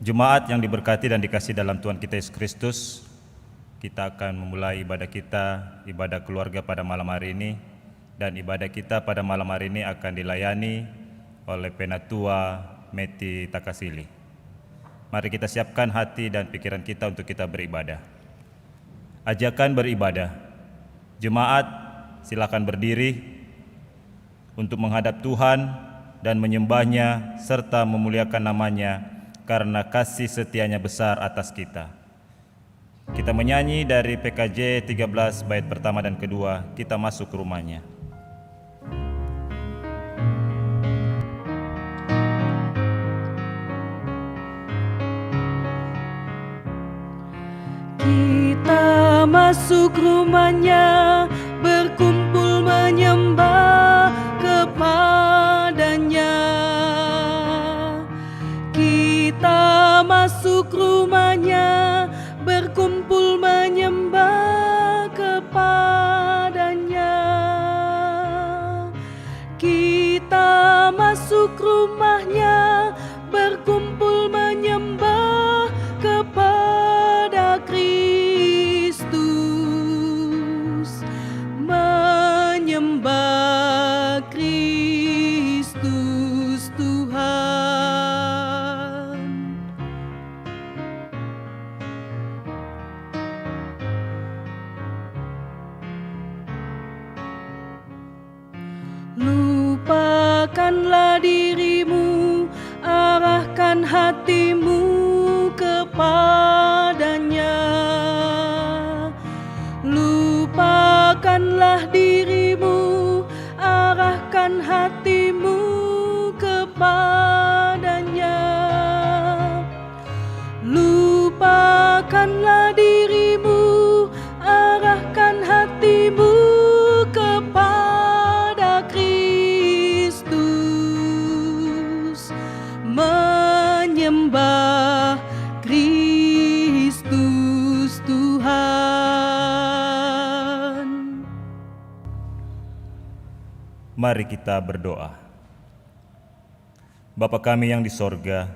Jemaat yang diberkati dan dikasihi dalam Tuhan kita Yesus Kristus, kita akan memulai ibadah kita, ibadah keluarga pada malam hari ini, dan ibadah kita pada malam hari ini akan dilayani oleh Penatua Meti Takasili. Mari kita siapkan hati dan pikiran kita untuk kita beribadah. Ajakan beribadah. Jemaat, silakan berdiri untuk menghadap Tuhan dan menyembahnya serta memuliakan namanya karena kasih setianya besar atas kita. Kita menyanyi dari PKJ 13 bait pertama dan kedua, kita masuk ke rumahnya. Kita masuk rumahnya, berkumpul menyembah kepadanya. Kita masuk rumahnya, berkumpul menyembah kepadanya. Kita masuk rumahnya, berkumpul menyembah kepada Kristus, menyembah Kristus Tuhan. Lupakanlah dirimu, arahkan hatimu kepadanya. Lupakanlah dirimu, arahkan hatimu kepadanya. Lupakanlah dirimu, arahkan hatimu kepada Kristus, menyembah Kristus Tuhan. Mari kita berdoa. Bapa kami yang di sorga,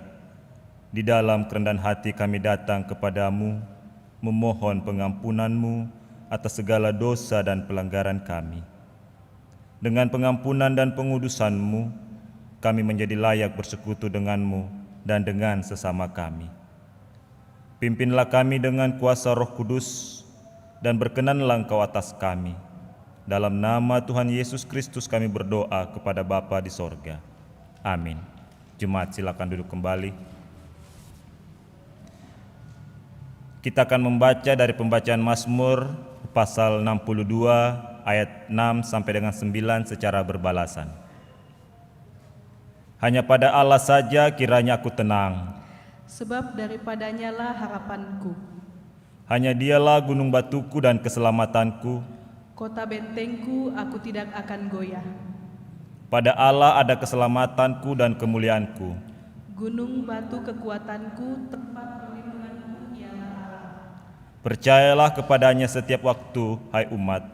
di dalam kerendahan hati kami datang kepadamu, memohon pengampunan-Mu atas segala dosa dan pelanggaran kami. Dengan pengampunan dan pengudusan-Mu, kami menjadi layak bersekutu dengan-Mu dan dengan sesama kami. Pimpinlah kami dengan kuasa Roh Kudus, dan berkenanlah Engkau atas kami. Dalam nama Tuhan Yesus Kristus kami berdoa kepada Bapa di sorga. Amin. Jemaat silakan duduk kembali. Kita akan membaca dari pembacaan Mazmur pasal 62 ayat 6 sampai dengan 9 secara berbalasan. Hanya pada Allah saja kiranya aku tenang, Sebab daripadanya lah harapanku. hanya Dialah gunung batuku dan keselamatanku. Kota bentengku, aku tidak akan goyah. Pada Allah ada keselamatanku dan kemuliaanku. Gunung batu kekuatanku, tempat perlindunganku ialah Allah. Percayalah kepadanya setiap waktu, hai umat.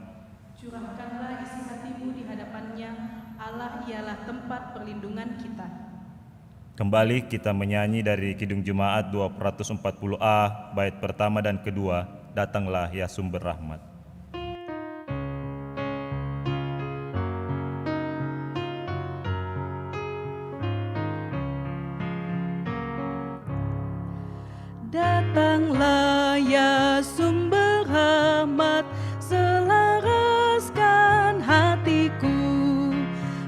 Curahkanlah isi hatimu di hadapannya, Allah ialah tempat perlindungan kita. Kembali kita menyanyi dari Kidung Jemaat 240A, bait pertama dan kedua, Datanglah ya sumber rahmat. Datanglah ya sumber rahmat, selaraskan hatiku,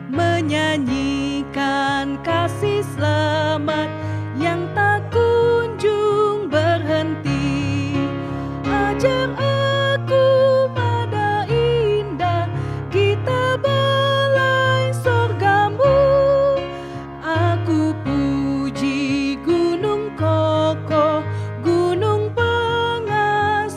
menyanyikan kasih selamat yang tak kunjung berhenti. Ajar aku pada indah kitab balai sorgamu, aku puji gunung kokoh, gunung pengasas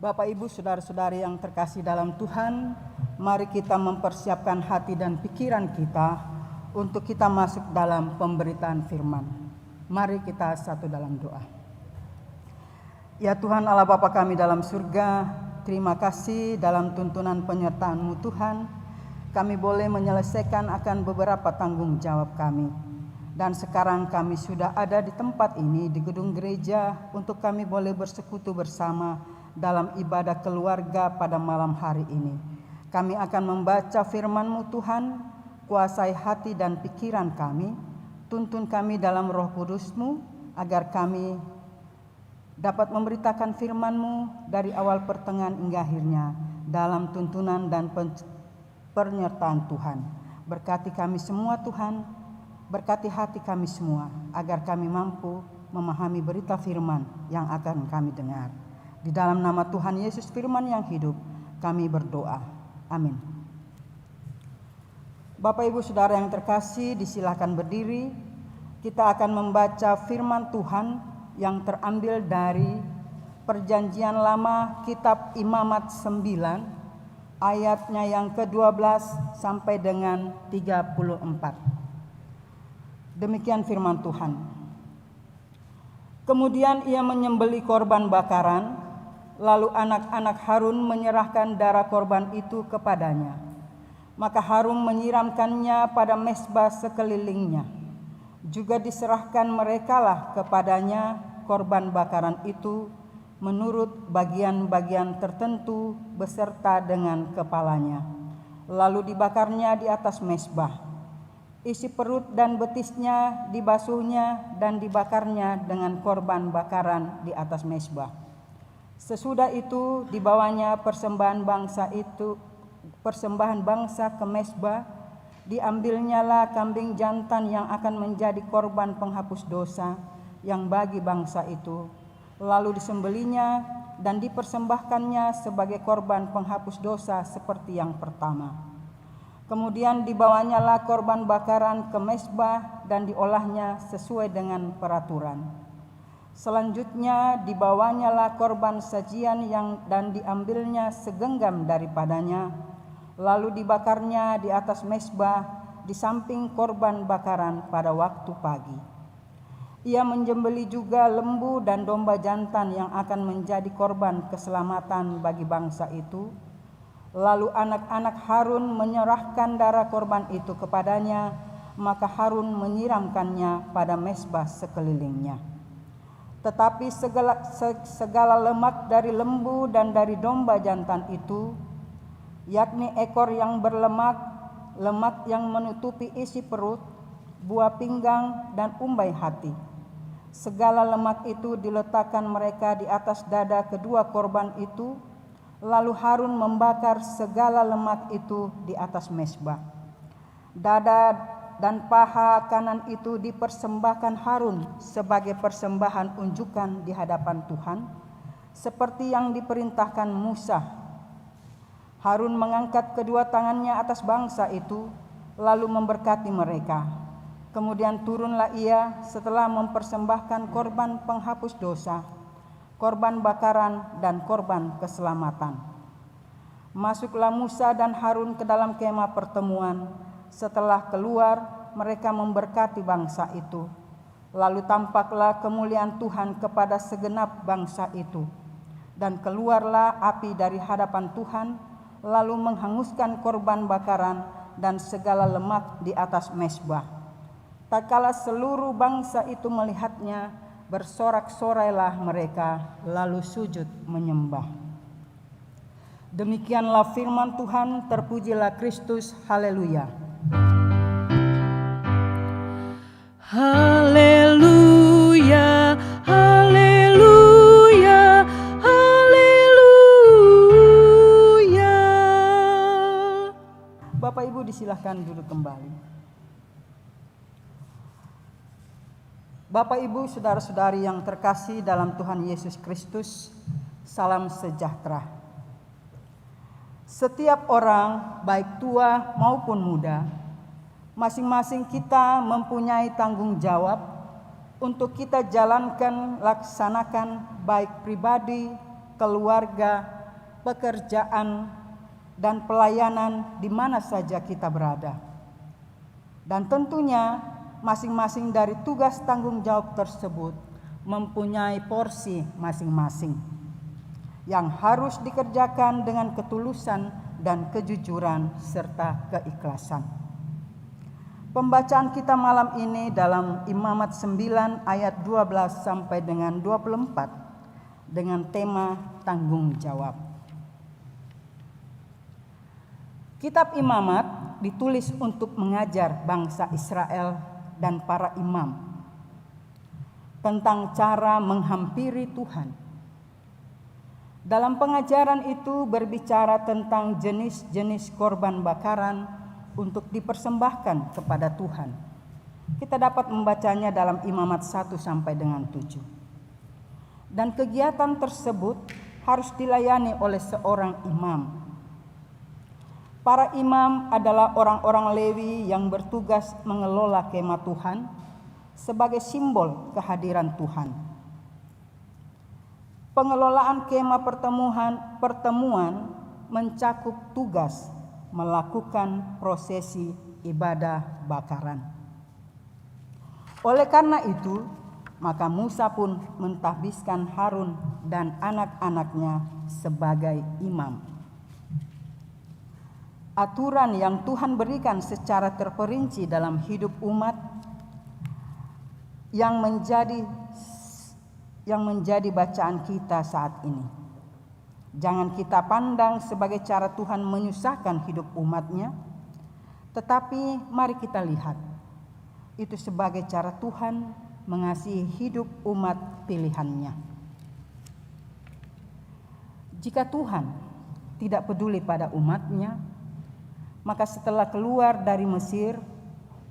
Bapak, Ibu, saudara-saudari yang terkasih dalam Tuhan, mari kita mempersiapkan hati dan pikiran kita untuk kita masuk dalam pemberitaan firman. Mari kita satu dalam doa. Ya Tuhan Allah Bapa kami dalam surga, terima kasih dalam tuntunan penyertaan-Mu Tuhan, kami boleh menyelesaikan akan beberapa tanggung jawab kami. Dan sekarang kami sudah ada di tempat ini, di gedung gereja, untuk kami boleh bersekutu bersama dalam ibadah keluarga pada malam hari ini. Kami akan membaca firman-Mu Tuhan, kuasai hati dan pikiran kami, tuntun kami dalam Roh Kudus-Mu, agar kami dapat memberitakan firman-Mu dari awal pertengahan hingga akhirnya, dalam tuntunan dan penyertaan Tuhan. Berkati kami semua Tuhan, berkati hati kami semua, agar kami mampu memahami berita firman yang akan kami dengar. Di dalam nama Tuhan Yesus firman yang hidup, kami berdoa. Amin. Bapak, Ibu, saudara yang terkasih, disilakan berdiri. Kita akan membaca firman Tuhan yang terambil dari Perjanjian Lama, Kitab Imamat 9, ayatnya yang ke-12 sampai dengan 34. Demikian firman Tuhan. Kemudian ia menyembelih korban bakaran, lalu anak-anak Harun menyerahkan darah korban itu kepadanya. Maka Harun menyiramkannya pada mezbah sekelilingnya. Juga diserahkan merekalah kepadanya korban bakaran itu menurut bagian-bagian tertentu beserta dengan kepalanya. Lalu dibakarnya di atas mezbah. Isi perut dan betisnya dibasuhnya dan dibakarnya dengan korban bakaran di atas mezbah. Sesudah itu dibawanya persembahan bangsa ke mezbah, diambilnyalah kambing jantan yang akan menjadi korban penghapus dosa yang bagi bangsa itu, lalu disembelihnya dan dipersembahkannya sebagai korban penghapus dosa seperti yang pertama. Kemudian dibawanyalah korban bakaran ke mezbah dan diolahnya sesuai dengan peraturan. Selanjutnya dibawanyalah korban sajian dan diambilnya segenggam daripadanya, lalu dibakarnya di atas mezbah di samping korban bakaran pada waktu pagi. Ia menyembelih juga lembu dan domba jantan yang akan menjadi korban keselamatan bagi bangsa itu. Lalu anak-anak Harun menyerahkan darah korban itu kepadanya, maka Harun menyiramkannya pada mezbah sekelilingnya. Tetapi segala lemak dari lembu dan dari domba jantan itu, yakni ekor yang berlemak, lemak yang menutupi isi perut, buah pinggang dan umbai hati, segala lemak itu diletakkan mereka di atas dada kedua korban itu, lalu Harun membakar segala lemak itu di atas mezbah. Dada dan paha kanan itu dipersembahkan Harun sebagai persembahan unjukan di hadapan Tuhan, seperti yang diperintahkan Musa. Harun mengangkat kedua tangannya atas bangsa itu, lalu memberkati mereka. Kemudian turunlah ia setelah mempersembahkan korban penghapus dosa, korban bakaran dan korban keselamatan. Masuklah Musa dan Harun ke dalam kemah pertemuan. Setelah keluar, mereka memberkati bangsa itu. Lalu tampaklah kemuliaan Tuhan kepada segenap bangsa itu. Dan keluarlah api dari hadapan Tuhan, lalu menghanguskan korban bakaran dan segala lemak di atas mezbah. Tatkala seluruh bangsa itu melihatnya, bersorak-sorailah mereka, lalu sujud menyembah. Demikianlah firman Tuhan, terpujilah Kristus, haleluya. Haleluya, haleluya, haleluya. Bapak Ibu disilahkan duduk kembali. Bapak Ibu, saudara-saudari yang terkasih dalam Tuhan Yesus Kristus, salam sejahtera. Setiap orang, baik tua maupun muda, masing-masing kita mempunyai tanggung jawab untuk kita jalankan, laksanakan, baik pribadi, keluarga, pekerjaan, dan pelayanan di mana saja kita berada. Dan tentunya masing-masing dari tugas tanggung jawab tersebut mempunyai porsi masing-masing yang harus dikerjakan dengan ketulusan dan kejujuran serta keikhlasan. Pembacaan kita malam ini dalam Imamat 9 ayat 12 sampai dengan 24 dengan tema tanggung jawab. Kitab Imamat ditulis untuk mengajar bangsa Israel dan para imam tentang cara menghampiri Tuhan. Dalam pengajaran itu berbicara tentang jenis-jenis korban bakaran untuk dipersembahkan kepada Tuhan. Kita dapat membacanya dalam Imamat 1 sampai dengan 7. Dan kegiatan tersebut harus dilayani oleh seorang imam. Para imam adalah orang-orang Lewi yang bertugas mengelola kemah Tuhan sebagai simbol kehadiran Tuhan. Pengelolaan kemah pertemuan mencakup tugas melakukan prosesi ibadah bakaran. Oleh karena itu, maka Musa pun mentahbiskan Harun dan anak-anaknya sebagai imam. Aturan yang Tuhan berikan secara terperinci dalam hidup umat yang menjadi bacaan kita saat ini. Jangan kita pandang sebagai cara Tuhan menyusahkan hidup umatnya, tetapi mari kita lihat itu sebagai cara Tuhan mengasihi hidup umat pilihannya. Jika Tuhan tidak peduli pada umatnya, maka setelah keluar dari Mesir,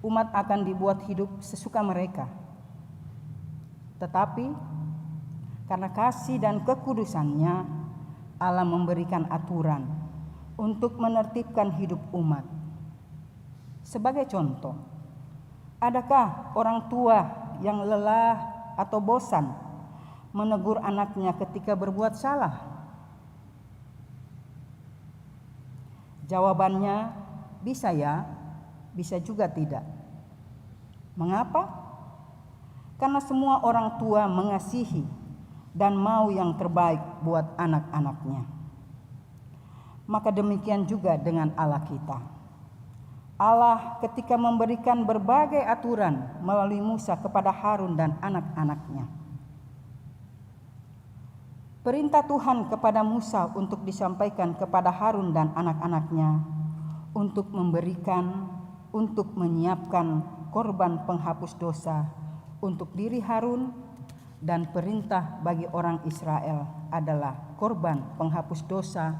umat akan dibuat hidup sesuka mereka. Tetapi karena kasih dan kekudusannya, Allah memberikan aturan untuk menertibkan hidup umat. Sebagai contoh, adakah orang tua yang lelah atau bosan menegur anaknya ketika berbuat salah? Jawabannya bisa ya, bisa juga tidak. Mengapa? Karena semua orang tua mengasihi dan mau yang terbaik buat anak-anaknya. Maka demikian juga dengan Allah kita. Allah ketika memberikan berbagai aturan melalui Musa kepada Harun dan anak-anaknya. Perintah Tuhan kepada Musa untuk disampaikan kepada Harun dan anak-anaknya untuk menyiapkan korban penghapus dosa untuk diri Harun, dan perintah bagi orang Israel adalah korban penghapus dosa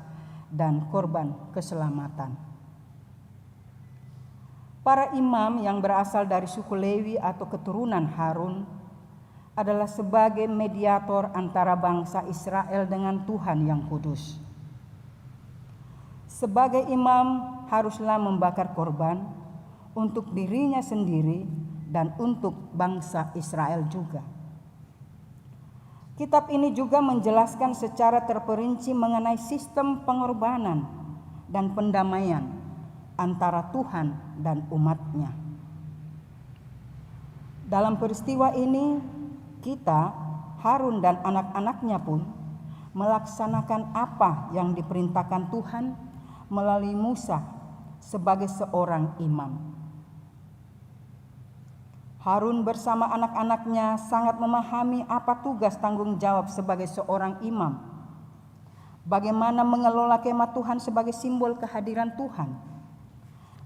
dan korban keselamatan. Para imam yang berasal dari suku Lewi atau keturunan Harun adalah sebagai mediator antara bangsa Israel dengan Tuhan yang kudus. Sebagai imam haruslah membakar korban untuk dirinya sendiri dan untuk bangsa Israel juga. Kitab ini juga menjelaskan secara terperinci mengenai sistem pengorbanan dan pendamaian antara Tuhan dan umatnya. Dalam peristiwa ini, kita, Harun dan anak-anaknya pun melaksanakan apa yang diperintahkan Tuhan melalui Musa sebagai seorang imam. Harun bersama anak-anaknya sangat memahami apa tugas tanggung jawab sebagai seorang imam. Bagaimana mengelola kemah Tuhan sebagai simbol kehadiran Tuhan.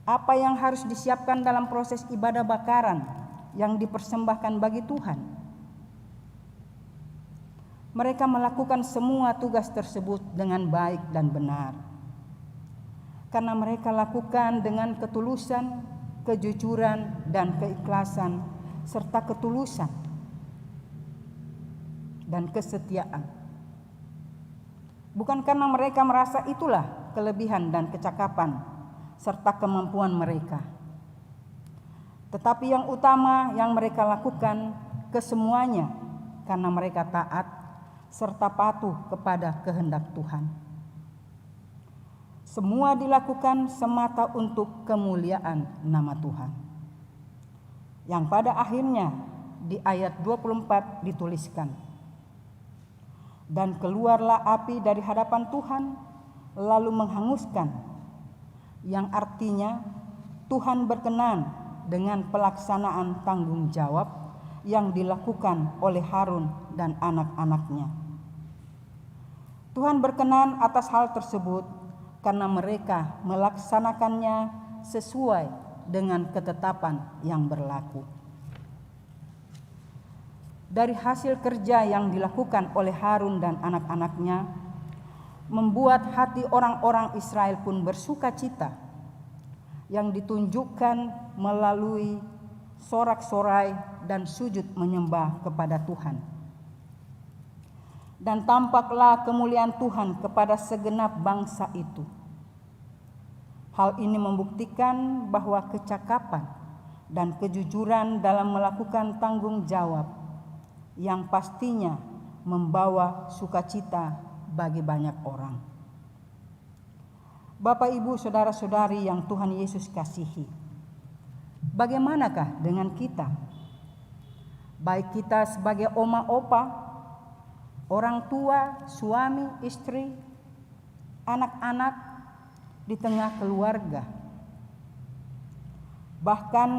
Apa yang harus disiapkan dalam proses ibadah bakaran yang dipersembahkan bagi Tuhan. Mereka melakukan semua tugas tersebut dengan baik dan benar. Karena mereka lakukan dengan ketulusan, kejujuran, dan keikhlasan, serta ketulusan dan kesetiaan. Bukan karena mereka merasa itulah kelebihan dan kecakapan serta kemampuan mereka, tetapi yang utama yang mereka lakukan kesemuanya karena mereka taat serta patuh kepada kehendak Tuhan. Semua dilakukan semata untuk kemuliaan nama Tuhan. Yang pada akhirnya di ayat 24 dituliskan, dan keluarlah api dari hadapan Tuhan lalu menghanguskan, yang artinya Tuhan berkenan dengan pelaksanaan tanggung jawab yang dilakukan oleh Harun dan anak-anaknya. Tuhan berkenan atas hal tersebut karena mereka melaksanakannya sesuai dengan ketetapan yang berlaku. Dari hasil kerja yang dilakukan oleh Harun dan anak-anaknya, membuat hati orang-orang Israel pun bersuka cita, yang ditunjukkan melalui sorak-sorai dan sujud menyembah kepada Tuhan. Dan tampaklah kemuliaan Tuhan kepada segenap bangsa itu. Hal ini membuktikan bahwa kecakapan dan kejujuran dalam melakukan tanggung jawab yang pastinya membawa sukacita bagi banyak orang. Bapak, Ibu, saudara-saudari yang Tuhan Yesus kasihi, bagaimanakah dengan kita? Baik kita sebagai oma opa, orang tua, suami, istri, anak-anak, di tengah keluarga. Bahkan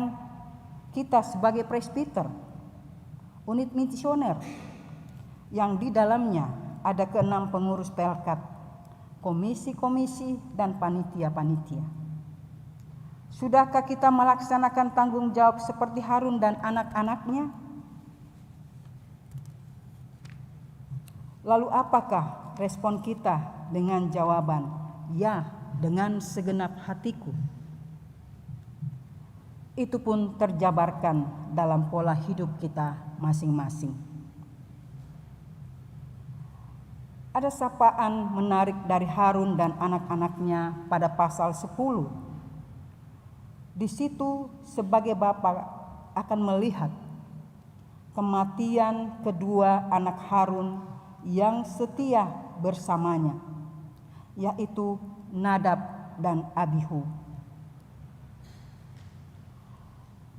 kita sebagai presbiter, unit misioner, yang di dalamnya ada ke-6 pengurus pelkat, komisi-komisi, dan panitia-panitia. Sudahkah kita melaksanakan tanggung jawab seperti Harun dan anak-anaknya? Lalu apakah respon kita dengan jawaban, ya, dengan segenap hatiku? Itu pun terjabarkan dalam pola hidup kita masing-masing. Ada sapaan menarik dari Harun dan anak-anaknya pada pasal 10. Di situ sebagai bapa akan melihat kematian kedua anak Harun yang setia bersamanya, yaitu Nadab dan Abihu.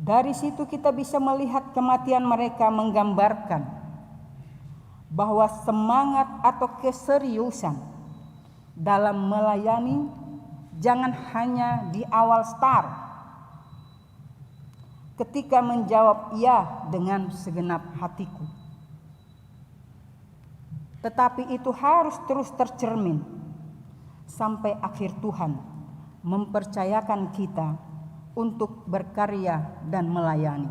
Dari situ kita bisa melihat kematian mereka menggambarkan bahwa semangat atau keseriusan dalam melayani jangan hanya di awal start, ketika menjawab ya dengan segenap hatiku, tetapi itu harus terus tercermin sampai akhir Tuhan mempercayakan kita untuk berkarya dan melayani.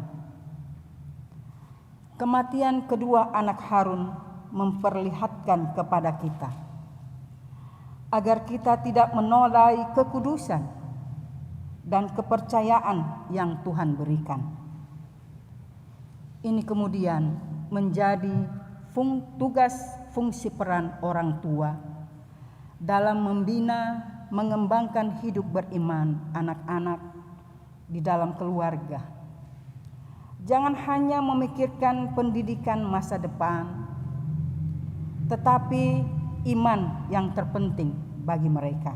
Kematian kedua anak Harun memperlihatkan kepada kita agar kita tidak menodai kekudusan dan kepercayaan yang Tuhan berikan. Ini kemudian menjadi tugas fungsi peran orang tua dalam membina, mengembangkan hidup beriman anak-anak di dalam keluarga. Jangan hanya memikirkan pendidikan masa depan, tetapi iman yang terpenting bagi mereka.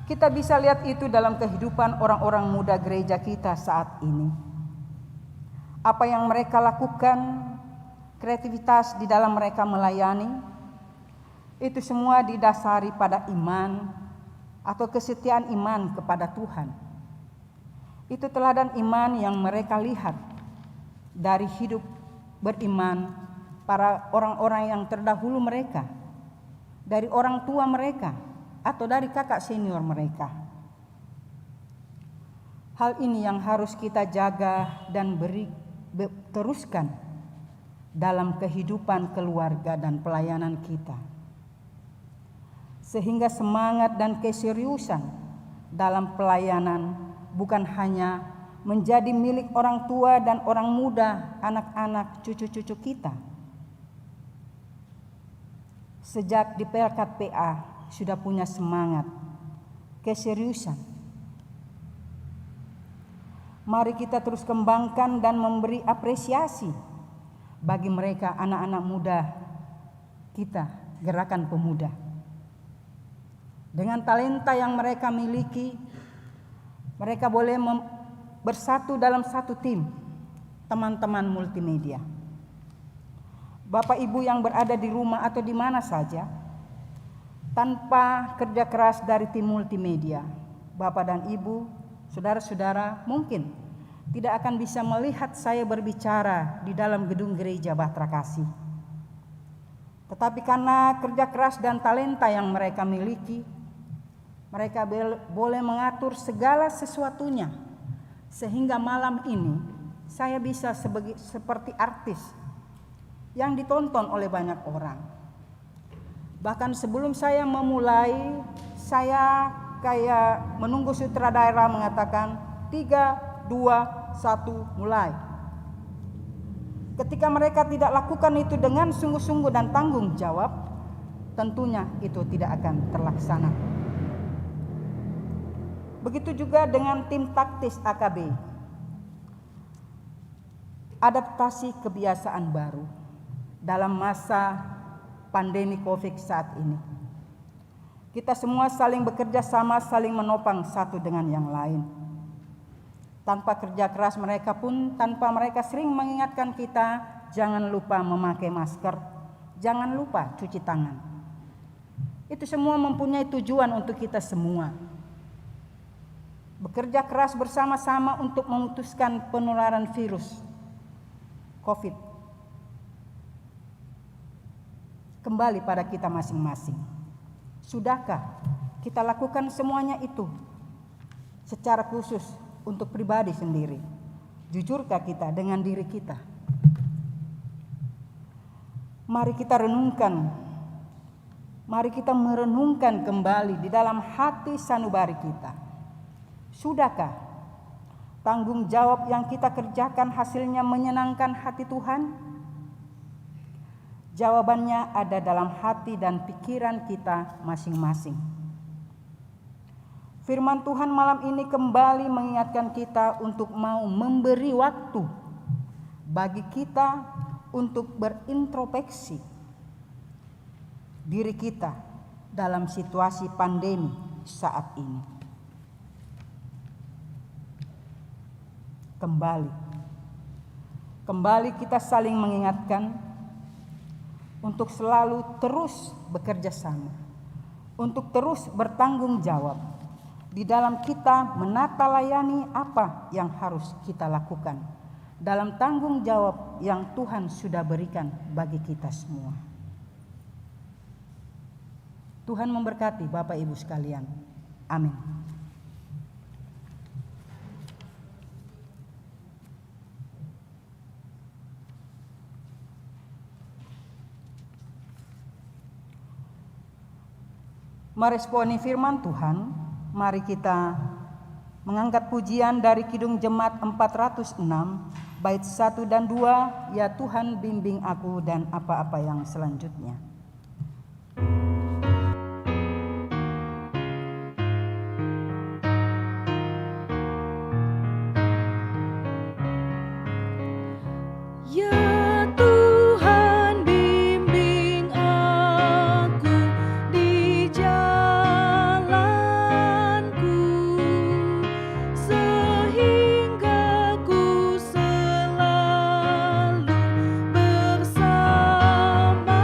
Kita bisa lihat itu dalam kehidupan orang-orang muda gereja kita saat ini. Apa yang mereka lakukan, kreativitas di dalam mereka melayani, itu semua didasari pada iman atau kesetiaan iman kepada Tuhan. Itu teladan iman yang mereka lihat dari hidup beriman para orang-orang yang terdahulu mereka, dari orang tua mereka atau dari kakak senior mereka. Hal ini yang harus kita jaga dan teruskan dalam kehidupan keluarga dan pelayanan kita, sehingga semangat dan keseriusan dalam pelayanan bukan hanya menjadi milik orang tua dan orang muda, anak-anak, cucu-cucu kita. Sejak di Pelkat PA sudah punya semangat, keseriusan. Mari kita terus kembangkan dan memberi apresiasi bagi mereka anak-anak muda kita, Gerakan Pemuda. Dengan talenta yang mereka miliki, mereka boleh bersatu dalam satu tim, teman-teman multimedia. Bapak Ibu yang berada di rumah atau di mana saja, tanpa kerja keras dari tim multimedia, Bapak dan Ibu, saudara-saudara mungkin tidak akan bisa melihat saya berbicara di dalam gedung gereja Bahtera Kasih. Tetapi karena kerja keras dan talenta yang mereka miliki, mereka boleh mengatur segala sesuatunya, sehingga malam ini saya bisa seperti artis yang ditonton oleh banyak orang. Bahkan sebelum saya memulai, saya kayak menunggu sutradara mengatakan 3, 2, 1, mulai. Ketika mereka tidak lakukan itu dengan sungguh-sungguh dan tanggung jawab, tentunya itu tidak akan terlaksana. Begitu juga dengan tim taktis AKB. Adaptasi kebiasaan baru dalam masa pandemi Covid saat ini. Kita semua saling bekerja sama, saling menopang satu dengan yang lain. Tanpa kerja keras mereka pun, tanpa mereka sering mengingatkan kita, jangan lupa memakai masker, jangan lupa cuci tangan. Itu semua mempunyai tujuan untuk kita semua. Bekerja keras bersama-sama untuk memutuskan penularan virus COVID. Kembali pada kita masing-masing. Sudahkah kita lakukan semuanya itu secara khusus untuk pribadi sendiri? Jujurkah kita dengan diri kita? Mari kita renungkan. Mari kita merenungkan kembali di dalam hati sanubari kita. Sudahkah tanggung jawab yang kita kerjakan hasilnya menyenangkan hati Tuhan? Jawabannya ada dalam hati dan pikiran kita masing-masing. Firman Tuhan malam ini kembali mengingatkan kita untuk mau memberi waktu bagi kita untuk berintrospeksi diri kita dalam situasi pandemi saat ini. Kembali kita saling mengingatkan untuk selalu terus bekerja sama, untuk terus bertanggung jawab di dalam kita menata layani apa yang harus kita lakukan dalam tanggung jawab yang Tuhan sudah berikan bagi kita semua. Tuhan memberkati Bapak Ibu sekalian. Amin. Meresponi firman Tuhan, mari kita mengangkat pujian dari Kidung Jemaat 406, bait 1 dan 2, ya Tuhan bimbing aku dan apa-apa yang selanjutnya. Ya Tuhan bimbing aku di jalanku, sehingga ku selalu bersamamu.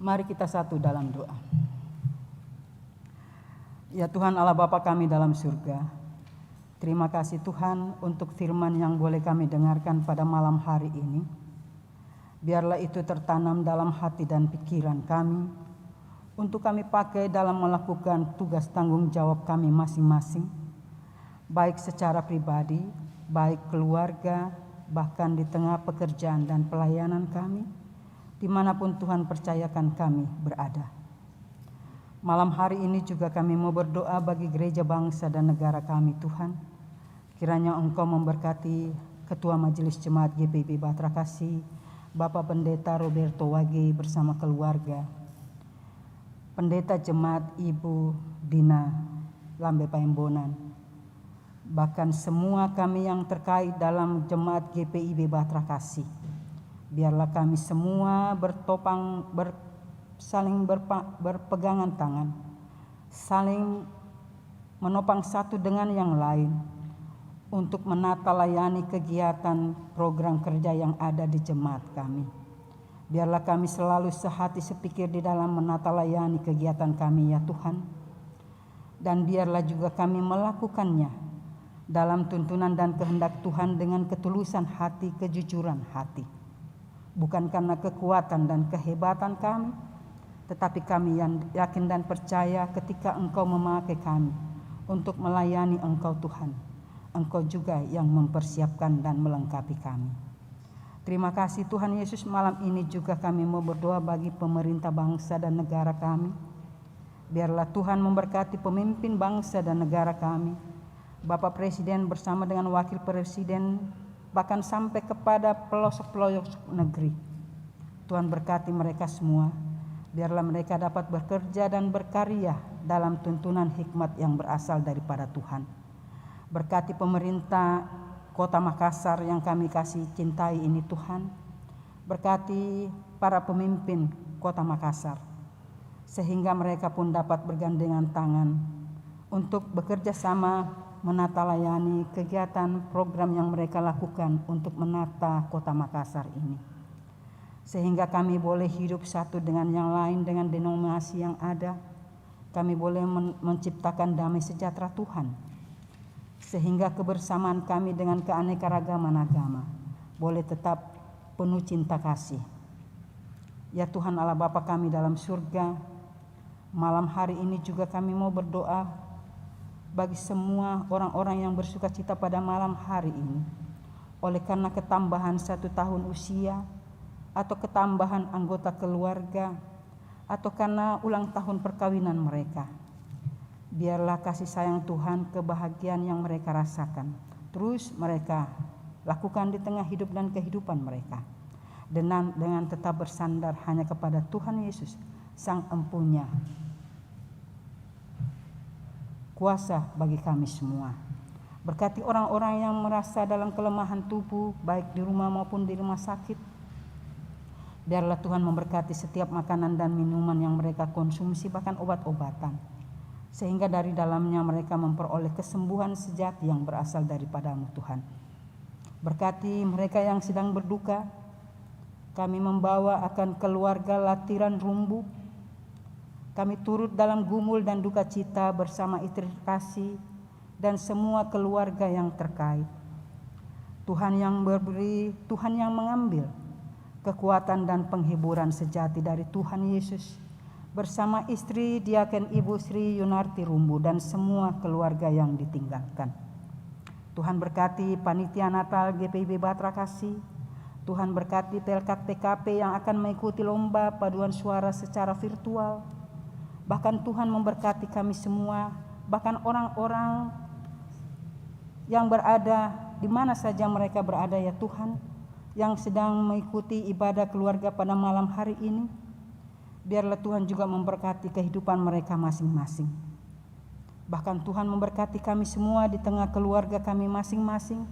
Mari kita satu dalam doa. Ya Tuhan Allah Bapa kami dalam surga, terima kasih Tuhan untuk firman yang boleh kami dengarkan pada malam hari ini. Biarlah itu tertanam dalam hati dan pikiran kami, untuk kami pakai dalam melakukan tugas tanggung jawab kami masing-masing, baik secara pribadi, baik keluarga, bahkan di tengah pekerjaan dan pelayanan kami, dimanapun Tuhan percayakan kami berada. Malam hari ini juga kami mau berdoa bagi gereja bangsa dan negara kami Tuhan. Kiranya Engkau memberkati Ketua Majelis Jemaat GPIB Batra Kasih, Bapak Pendeta Roberto Wage bersama keluarga, Pendeta Jemaat Ibu Dina Lambe Paembonan, bahkan semua kami yang terkait dalam Jemaat GPIB Batra Kasih. Biarlah kami semua saling berpegangan tangan, saling menopang satu dengan yang lain untuk menata layani kegiatan program kerja yang ada di jemaat kami. Biarlah kami selalu sehati sepikir di dalam menata layani kegiatan kami ya Tuhan. Dan biarlah juga kami melakukannya dalam tuntunan dan kehendak Tuhan dengan ketulusan hati, kejujuran hati. Bukan karena kekuatan dan kehebatan kami, tetapi kami yang yakin dan percaya ketika Engkau memakai kami untuk melayani Engkau Tuhan, Engkau juga yang mempersiapkan dan melengkapi kami. Terima kasih Tuhan Yesus, malam ini juga kami mau berdoa bagi pemerintah bangsa dan negara kami. Biarlah Tuhan memberkati pemimpin bangsa dan negara kami, Bapak Presiden bersama dengan Wakil Presiden, bahkan sampai kepada pelosok-pelosok negeri. Tuhan berkati mereka semua. Biarlah mereka dapat bekerja dan berkarya dalam tuntunan hikmat yang berasal daripada Tuhan. Berkati pemerintah Kota Makassar yang kami kasih cintai ini Tuhan. Berkati para pemimpin Kota Makassar, sehingga mereka pun dapat bergandengan tangan untuk bekerja sama menata layani kegiatan program yang mereka lakukan untuk menata Kota Makassar ini. Sehingga kami boleh hidup satu dengan yang lain, dengan denominasi yang ada. Kami boleh menciptakan damai sejahtera Tuhan. Sehingga kebersamaan kami dengan keanekaragaman agama boleh tetap penuh cinta kasih. Ya Tuhan Allah Bapa kami dalam surga, malam hari ini juga kami mau berdoa bagi semua orang-orang yang bersuka cita pada malam hari ini. Oleh karena ketambahan 1 tahun usia, atau ketambahan anggota keluarga, atau karena ulang tahun perkawinan mereka. Biarlah kasih sayang Tuhan, kebahagiaan yang mereka rasakan terus mereka lakukan di tengah hidup dan kehidupan mereka, dengan tetap bersandar hanya kepada Tuhan Yesus, Sang Empunya kuasa bagi kami semua. Berkati orang-orang yang merasa dalam kelemahan tubuh, baik di rumah maupun di rumah sakit. Biarlah Tuhan memberkati setiap makanan dan minuman yang mereka konsumsi, bahkan obat-obatan, sehingga dari dalamnya mereka memperoleh kesembuhan sejati yang berasal daripada-Mu Tuhan. Berkati mereka yang sedang berduka. Kami membawa akan keluarga Latiran Rumbu. Kami turut dalam gumul dan duka cita bersama istri kasih dan semua keluarga yang terkait. Tuhan yang memberi, Tuhan yang mengambil kekuatan dan penghiburan sejati dari Tuhan Yesus bersama istri Diaken Ibu Sri Yunarti Rumbu dan semua keluarga yang ditinggalkan. Tuhan berkati panitia Natal GPIB Batra Kasih. Tuhan berkati Pelkat PKP yang akan mengikuti lomba paduan suara secara virtual. Bahkan Tuhan memberkati kami semua, bahkan orang-orang yang berada di mana saja mereka berada ya Tuhan, yang sedang mengikuti ibadah keluarga pada malam hari ini. Biarlah Tuhan juga memberkati kehidupan mereka masing-masing. Bahkan Tuhan memberkati kami semua di tengah keluarga kami masing-masing,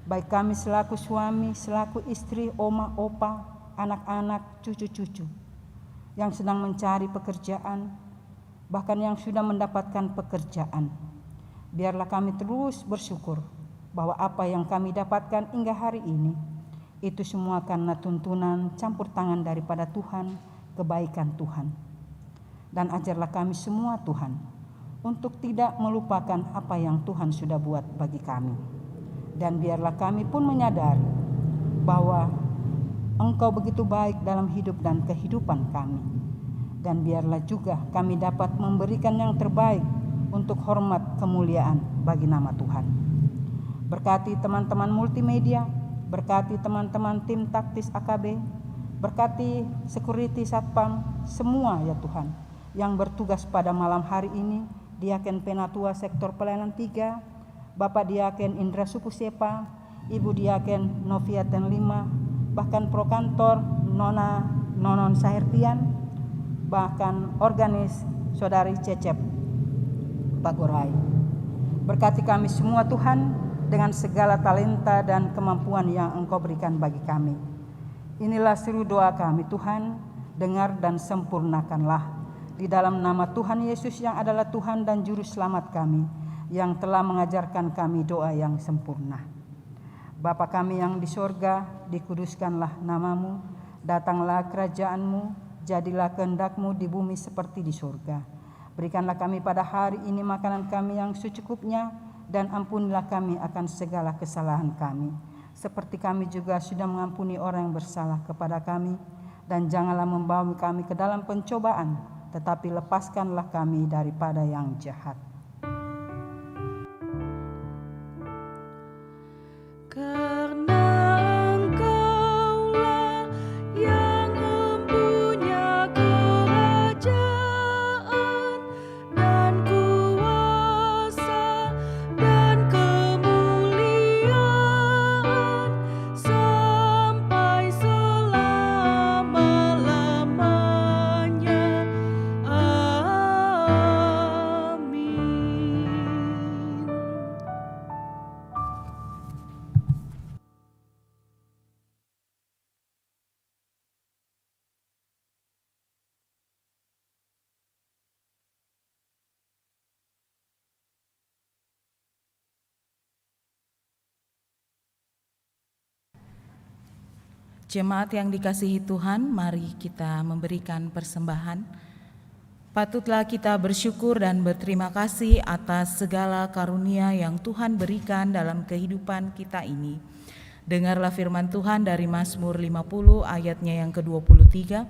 baik kami selaku suami, selaku istri, oma, opa, anak-anak, cucu-cucu yang sedang mencari pekerjaan, bahkan yang sudah mendapatkan pekerjaan. Biarlah kami terus bersyukur bahwa apa yang kami dapatkan hingga hari ini itu semua karena tuntunan campur tangan daripada Tuhan kebaikan Tuhan. Dan ajarlah kami semua Tuhan, untuk tidak melupakan apa yang Tuhan sudah buat bagi kami. Dan biarlah kami pun menyadari bahwa Engkau begitu baik dalam hidup dan kehidupan kami. Dan biarlah juga kami dapat memberikan yang terbaik untuk hormat kemuliaan bagi nama Tuhan. Berkati teman-teman multimedia, berkati teman-teman tim taktis AKB, berkati security satpam, semua ya Tuhan yang bertugas pada malam hari ini, Diaken Penatua Sektor Pelayanan 3, Bapak Diaken Indra Suku Sepa, Ibu Diaken Noviaten 5, bahkan Prokantor Nonon Sahertian, bahkan organis Saudari Cecep Bagorai. Berkati kami semua Tuhan dengan segala talenta dan kemampuan yang Engkau berikan bagi kami. Inilah seru doa kami Tuhan, dengar dan sempurnakanlah di dalam nama Tuhan Yesus yang adalah Tuhan dan Juru Selamat kami, yang telah mengajarkan kami doa yang sempurna. Bapa kami yang di sorga, dikuduskanlah namamu, datanglah kerajaan-Mu, jadilah kehendak-Mu di bumi seperti di sorga. Berikanlah kami pada hari ini makanan kami yang secukupnya, dan ampunilah kami akan segala kesalahan kami, seperti kami juga sudah mengampuni orang yang bersalah kepada kami. Dan janganlah membawa kami ke dalam pencobaan, tetapi lepaskanlah kami daripada yang jahat. Karena Engkaulah yang mempunyai kerajaan dan kuasa dan kemuliaan sampai selama-lamanya. Amin. Jemaat yang dikasihi Tuhan, mari kita memberikan persembahan. Patutlah kita bersyukur dan berterima kasih atas segala karunia yang Tuhan berikan dalam kehidupan kita ini. Dengarlah firman Tuhan dari Mazmur 50 ayatnya yang ke-23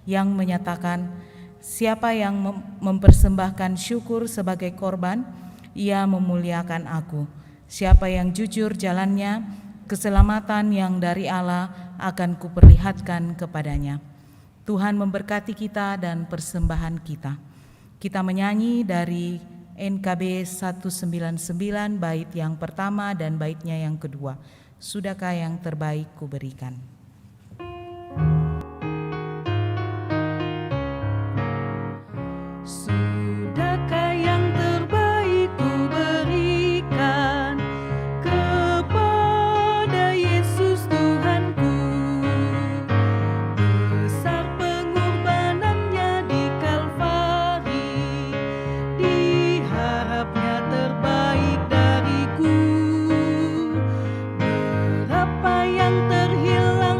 yang menyatakan, siapa yang mempersembahkan syukur sebagai korban, ia memuliakan aku. Siapa yang jujur jalannya, keselamatan yang dari Allah akan kuperlihatkan kepadanya. Tuhan memberkati kita dan persembahan kita. Kita menyanyi dari NKB 199 bait yang pertama dan baitnya yang kedua. Sudahkah yang terbaik kuberikan? Sudahkah yang terbaik kuberikan kepada Yesus Tuhanku? Besar pengorbanannya di Kalvari, diharapnya terbaik dariku. Berapa yang terhilang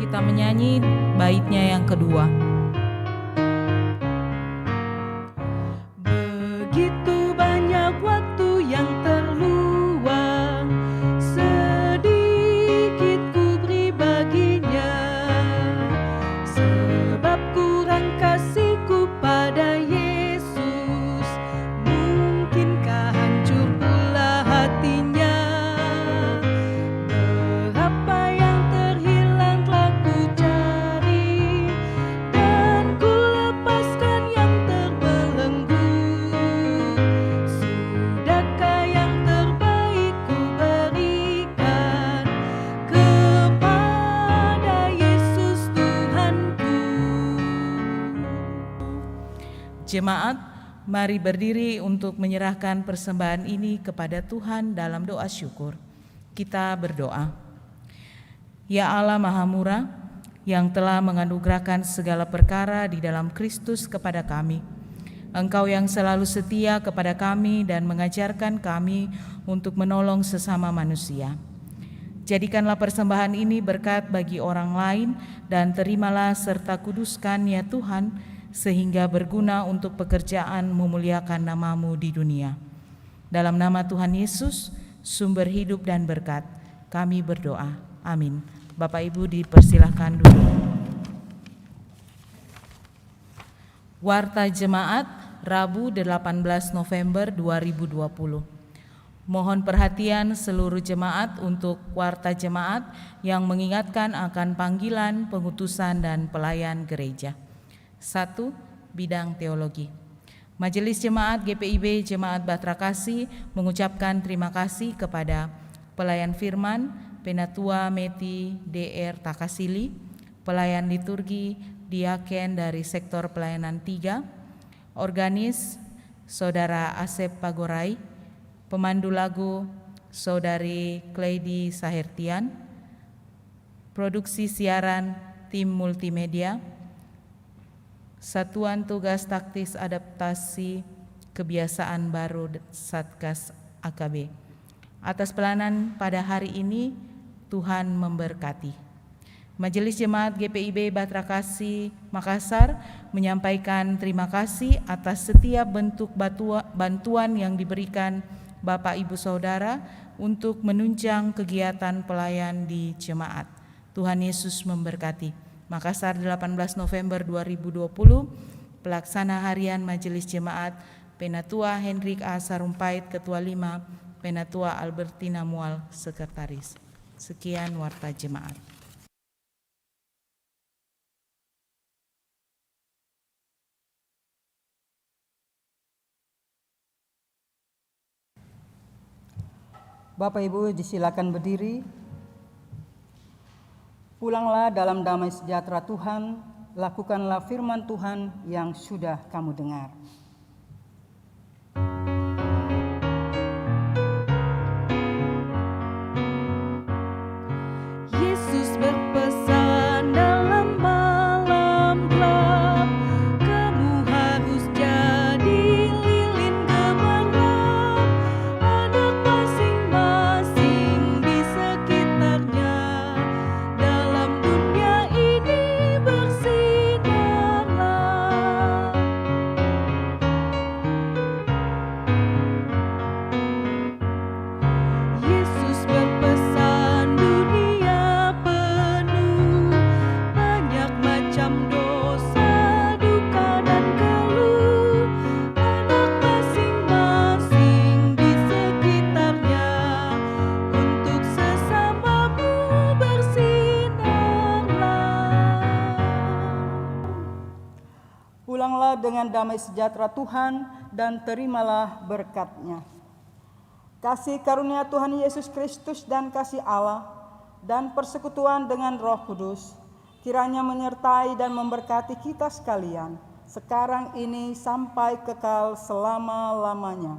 kita menyanyi baitnya yang kedua. Begitu banyak waktu yang terluang, sedikit ku beri baginya, sebab kurang kasihku pada Yesus, mungkinkah hancur pula hatinya. Berapa yang terhilang telah ku cari, dan ku lepaskan yang terbelenggu. Sudahkah yang terbaik ku berikan kepada Yesus Tuhanku. Jemaat, mari berdiri untuk menyerahkan persembahan ini kepada Tuhan dalam doa syukur. Kita berdoa. Ya Allah Maha Murah, yang telah menganugerahkan segala perkara di dalam Kristus kepada kami, Engkau yang selalu setia kepada kami dan mengajarkan kami untuk menolong sesama manusia. Jadikanlah persembahan ini berkat bagi orang lain dan terimalah serta kuduskan ya Tuhan, sehingga berguna untuk pekerjaan memuliakan nama-Mu di dunia. Dalam nama Tuhan Yesus, sumber hidup dan berkat, kami berdoa. Amin. Bapak Ibu dipersilahkan duduk. Warta Jemaat, Rabu 18 November 2020. Mohon perhatian seluruh jemaat untuk warta jemaat yang mengingatkan akan panggilan, pengutusan, dan pelayan gereja. 1. Bidang teologi. Majelis Jemaat GPIB Jemaat Batra Kasih mengucapkan terima kasih kepada pelayan firman Penatua Meti DR Takasili, pelayan liturgi Diaken dari sektor pelayanan 3, organis Saudara Asep Pagorai, pemandu lagu Saudari Kleidi Sahertian, produksi siaran tim multimedia, Satuan Tugas Taktis Adaptasi Kebiasaan Baru Satgas AKB. Atas pelayanan pada hari ini, Tuhan memberkati. Majelis Jemaat GPIB Batra Kasih Makassar menyampaikan terima kasih atas setiap bentuk bantuan yang diberikan Bapak Ibu Saudara untuk menunjang kegiatan pelayan di jemaat. Tuhan Yesus memberkati. Makassar 18 November 2020, Pelaksana Harian Majelis Jemaat, Penatua Hendrik A. Sarumpait, Ketua 5, Penatua Albertina Mual, Sekretaris. Sekian warta jemaat. Bapak Ibu disilakan berdiri. Pulanglah dalam damai sejahtera Tuhan, lakukanlah firman Tuhan yang sudah kamu dengar. Yesus berpesan dalam malam gelap, kamu harus jadi lilin gemilang, anak masing-masing di sekitarnya, dalam dunia ini bersinarlah. Yesus berpesan dunia penuh banyak macam dosa, duka dan keluh, anak masing-masing di sekitarnya, untuk sesamamu bersinarlah. Pulanglah dengan damai sejahtera Tuhan dan terimalah berkat-Nya. Kasih karunia Tuhan Yesus Kristus dan kasih Allah dan persekutuan dengan Roh Kudus kiranya menyertai dan memberkati kita sekalian sekarang ini sampai kekal selama-lamanya.